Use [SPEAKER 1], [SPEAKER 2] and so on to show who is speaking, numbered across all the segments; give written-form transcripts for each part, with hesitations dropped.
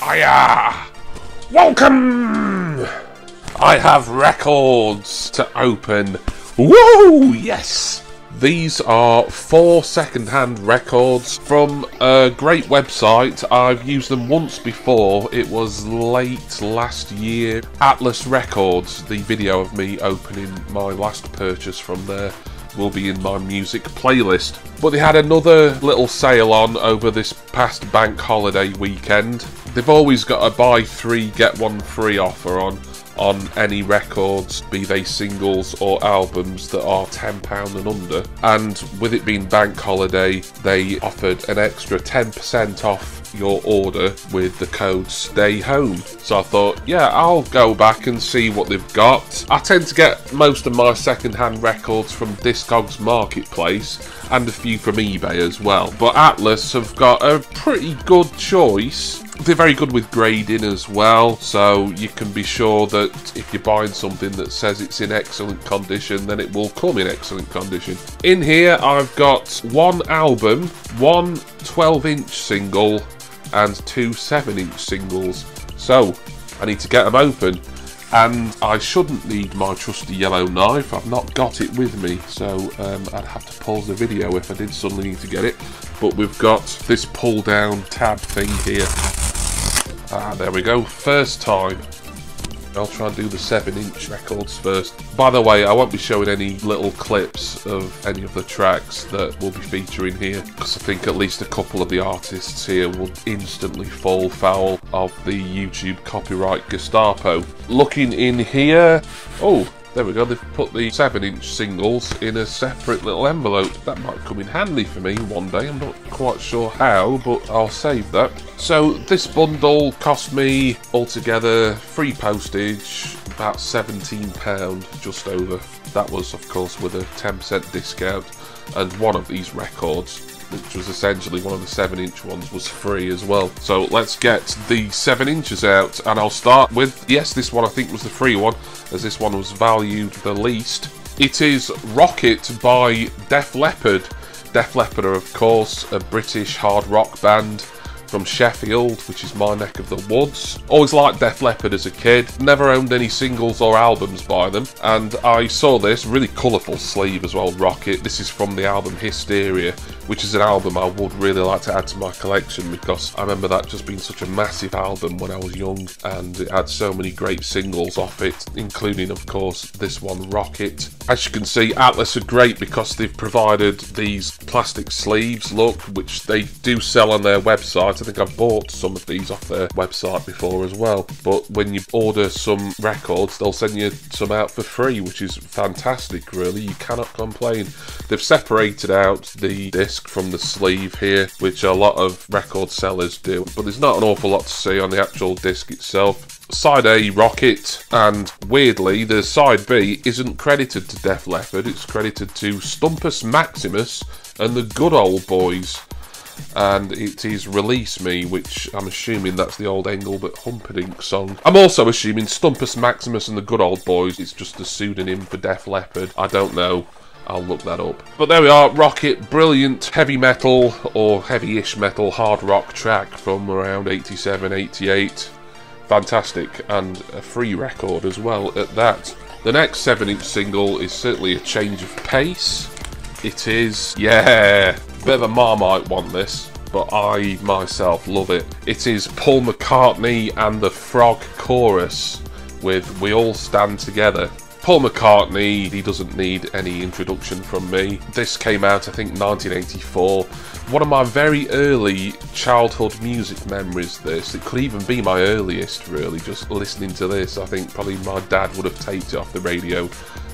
[SPEAKER 1] Hiya! Welcome! I have records to open. Woo! Yes! These are 4 second-hand records from a great website. I've used them once before. It was late last year. Atlas Records, the video of me opening my last purchase from there, will be in my music playlist. But they had another little sale on over this past bank holiday weekend. They've always got a buy 3 get 1 free offer on any records, be they singles or albums, that are £10 and under. And with it being bank holiday, they offered an extra 10% off your order with the code Stay Home. So I thought, yeah, I'll go back and see what they've got. I tend to get most of my second-hand records from Discogs Marketplace and a few from eBay as well. But Atlas have got a pretty good choice. They're very good with grading as well, so you can be sure that if you're buying something that says it's in excellent condition, then it will come in excellent condition. In here I've got 1 album, 1 12-inch single and 2 7-inch singles. So I need to get them open, and I shouldn't need my trusty yellow knife. I've not got it with me, so I'd have to pause the video if I did suddenly need to get it. But we've got this pull down tab thing here. There we go, first time. I'll try and do the 7-inch records first. By the way, I won't be showing any little clips of any of the tracks that will be featuring here, because I think at least a couple of the artists here will instantly fall foul of the YouTube copyright Gestapo. Looking in here, oh, there we go, they've put the 7-inch singles in a separate little envelope. That might come in handy for me one day. I'm not quite sure how, but I'll save that. So this bundle cost me altogether, free postage, about £17, just over. That was, of course, with a 10% discount, and one of these records, which was essentially one of the 7-inch ones, was free as well. So let's get the 7 inches out, and I'll start with, yes, this one I think was the free one, as this one was valued the least. It is Rocket by Def Leppard. Def Leppard are, of course, a British hard rock band from Sheffield, which is my neck of the woods. Always liked Def Leppard as a kid, never owned any singles or albums by them, and I saw this really colourful sleeve as well, Rocket. This is from the album Hysteria, which is an album I would really like to add to my collection, because I remember that just being such a massive album when I was young, and it had so many great singles off it, including, of course, this one, Rocket. As you can see, Atlas are great because they've provided these plastic sleeves, look, which they do sell on their website. I think I've bought some of these off their website before as well. But when you order some records, they'll send you some out for free, which is fantastic, really. You cannot complain. They've separated out the disc from the sleeve here, which a lot of record sellers do. But there's not an awful lot to see on the actual disc itself. Side A, Rocket, and weirdly, the side B isn't credited to Def Leppard. It's credited to Stumpus Maximus and the Good Old Boys. And it is Release Me, which I'm assuming that's the old Engelbert Humperdinck song. I'm also assuming Stumpus Maximus and the Good Old Boys, it's just a pseudonym for Def Leppard. I don't know. I'll look that up. But there we are, Rocket, brilliant heavy metal, or heavy-ish metal, hard rock track from around 87, 88. Fantastic, and a free record as well at that. The next 7-inch single is certainly a change of pace. It is, yeah, bit of a Marmite one this, but I myself love it. It is Paul McCartney and the Frog Chorus with We All Stand Together. Paul McCartney, he doesn't need any introduction from me. This came out, I think, 1984. One of my very early childhood music memories, this. It could even be my earliest, really, just listening to this. I think probably my dad would have taped it off the radio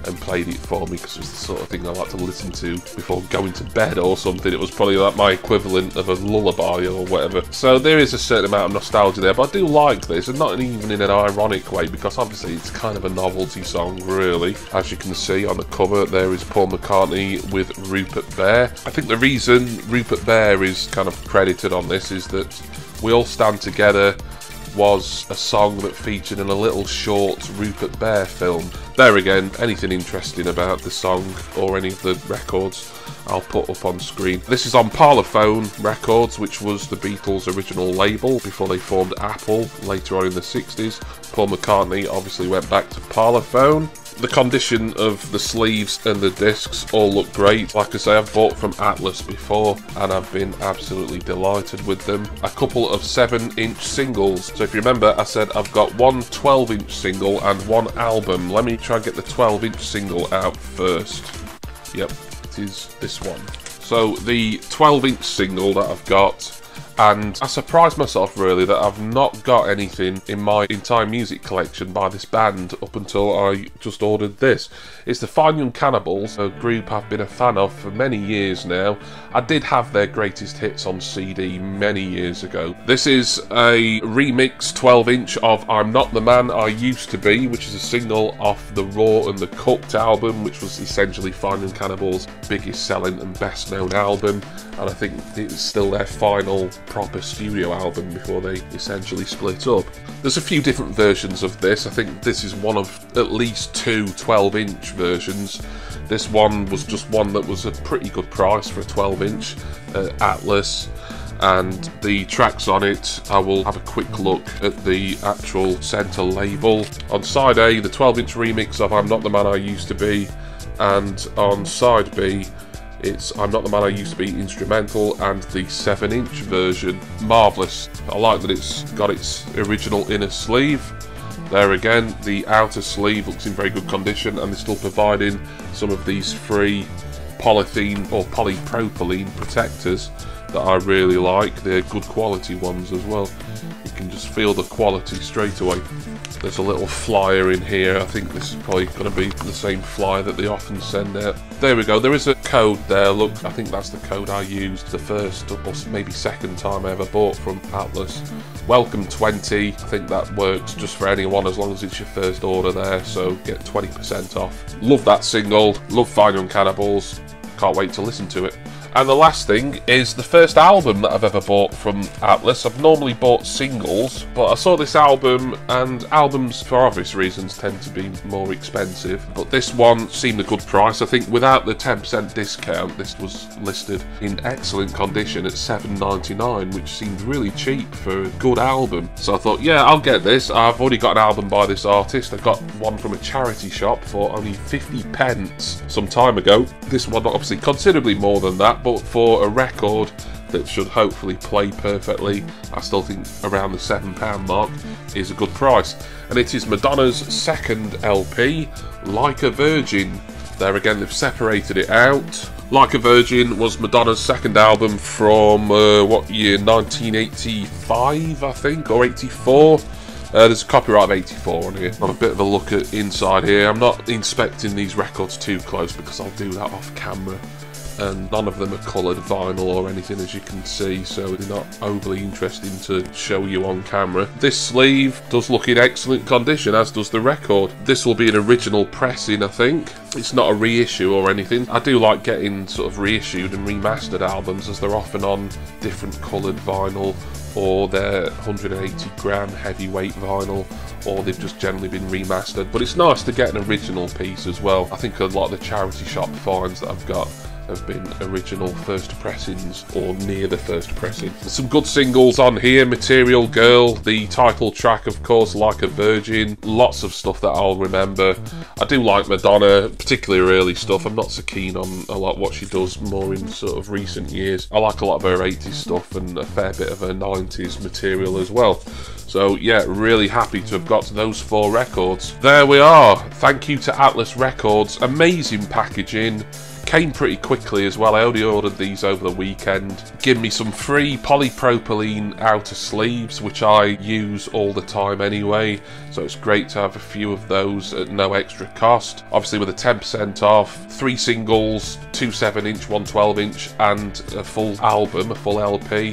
[SPEAKER 1] and played it for me, because it was the sort of thing I like to listen to before going to bed or something. It was probably like my equivalent of a lullaby or whatever. So there is a certain amount of nostalgia there, but I do like this, and not even in an ironic way, because obviously it's kind of a novelty song, really. As you can see on the cover, there is Paul McCartney with Rupert Bear. I think the reason Rupert Bear is kind of credited on this is that We All Stand Together was a song that featured in a little short Rupert Bear film. There again, anything interesting about the song or any of the records I'll put up on screen. This is on Parlophone Records, which was the Beatles' original label before they formed Apple later on in the 60s. Paul McCartney obviously went back to Parlophone. The condition of the sleeves and the discs all look great. Like I say, I've bought from Atlas before and I've been absolutely delighted with them. A couple of 7-inch singles. So if you remember, I said I've got one 12-inch single and one album. Let me try and get the 12-inch single out first. Yep, it is this one. So the 12-inch single that I've got, and I surprised myself really that I've not got anything in my entire music collection by this band up until I just ordered this. It's the Fine Young Cannibals, a group I've been a fan of for many years now. I did have their greatest hits on CD many years ago. This is a remix 12-inch of I'm Not the Man I Used to Be, which is a single off the Raw and the Cooked album, which was essentially Fine Young Cannibals' biggest selling and best known album, and I think it's still their final proper studio album before they essentially split up. There's a few different versions of this. I think this is one of at least two 12-inch versions. This one was just one that was a pretty good price for a 12-inch Atlas, and the tracks on it, I will have a quick look at the actual centre label. On side A, the 12-inch remix of I'm Not the Man I Used to Be, and on side B, it's I'm Not the Man I Used to Be instrumental and the 7-inch version. Marvellous. I like that it's got its original inner sleeve. There again, the outer sleeve looks in very good condition, and they're still providing some of these free polythene or polypropylene protectors that I really like. They're good quality ones as well. You can just feel the quality straight away. There's a little flyer in here. I think this is probably going to be the same flyer that they often send out. There we go. There is a code there. Look, I think that's the code I used the first or maybe second time I ever bought from Atlas. Welcome 20. I think that works just for anyone as long as it's your first order there. So get 20% off. Love that single. Love Fine Young Cannibals. Can't wait to listen to it. And the last thing is the first album that I've ever bought from Atlas. I've normally bought singles, but I saw this album, and albums for obvious reasons tend to be more expensive, but this one seemed a good price. I think without the 10% discount, this was listed in excellent condition at $7.99, which seemed really cheap for a good album. So I thought, yeah, I'll get this. I've already got an album by this artist. I got one from a charity shop for only 50p some time ago. This one obviously considerably more than that, but for a record that should hopefully play perfectly, I still think around the £7 mark is a good price. And it is Madonna's second LP, Like a Virgin. There again, they've separated it out. Like a Virgin was Madonna's second album from, what year, 1985, I think, or 84. There's a copyright of 84 on here. Have a bit of a look at inside here. I'm not inspecting these records too close because I'll do that off camera. And none of them are coloured vinyl or anything, as you can see, so they're not overly interesting to show you on camera. This sleeve does look in excellent condition, as does the record. This will be an original pressing, I think. It's not a reissue or anything. I do like getting sort of reissued and remastered albums, as they're often on different coloured vinyl, or they're 180 gram heavyweight vinyl, or they've just generally been remastered. But it's nice to get an original piece as well. I think a lot of the charity shop finds that I've got have been original first pressings or near the first pressing. Some good singles on here. Material Girl, the title track, of course, Like a Virgin. Lots of stuff that I'll remember. I do like Madonna, particularly her early stuff. I'm not so keen on a lot what she does more in sort of recent years. I like a lot of her 80s stuff and a fair bit of her 90s material as well. So yeah, really happy to have got to those 4 records. There we are. Thank you to Atlas Records. Amazing packaging. Came pretty quickly as well. I only ordered these over the weekend. Give me some free polypropylene outer sleeves, which I use all the time anyway, so it's great to have a few of those at no extra cost. Obviously with a 10% off, 3 singles, 2 7-inch, 1 12-inch, and a full album, a full LP,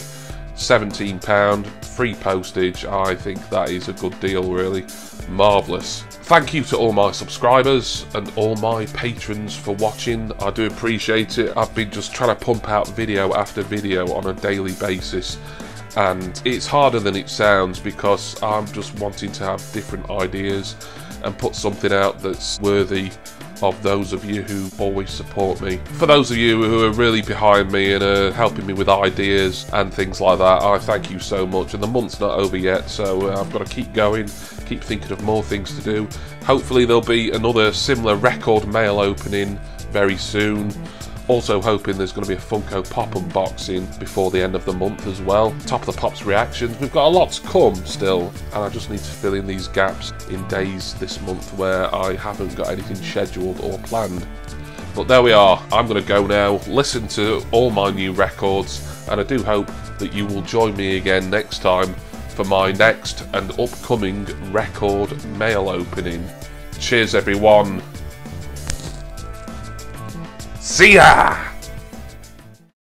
[SPEAKER 1] £17, free postage. I think that is a good deal, really. Marvellous. Thank you to all my subscribers and all my patrons for watching. I do appreciate it. I've been just trying to pump out video after video on a daily basis, and it's harder than it sounds because I'm just wanting to have different ideas and put something out that's worthy of those of you who always support me. For those of you who are really behind me and are helping me with ideas and things like that, I thank you so much. And the month's not over yet, so I've got to keep going, keep thinking of more things to do. Hopefully there'll be another similar record mail opening very soon. Also hoping there's going to be a Funko Pop unboxing before the end of the month as well. Top of the Pops reactions. We've got a lot to come still, and I just need to fill in these gaps in days this month where I haven't got anything scheduled or planned. But there we are. I'm going to go now, listen to all my new records, and I do hope that you will join me again next time for my next and upcoming record mail opening. Cheers everyone. See ya!